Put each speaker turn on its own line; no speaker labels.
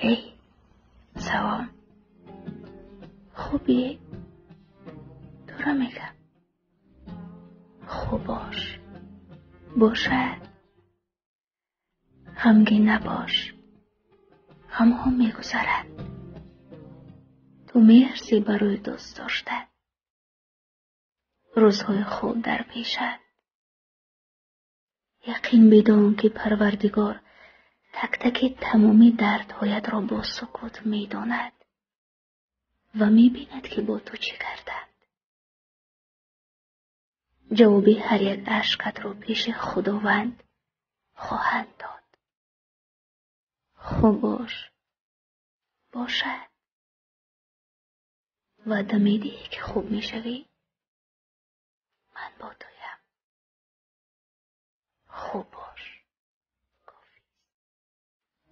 هی سلام، خوبی؟ تو را میگم خوب باش، باشد. غمگین نباش، غمها میگذرد. تو مرسی برای دوست داشتن. روزهای خوب در پیشت. یقین بدان که پروردگار تک تک تمامی دردهایت را با سکوت میداند و میبیند که با تو چه کردند. جوابی هر یک اشکت را پیش خداوند خواهند داد. خوب باش، باشد. وعده میدهی که خوب میشوی؟ من با تویم. خوب باش.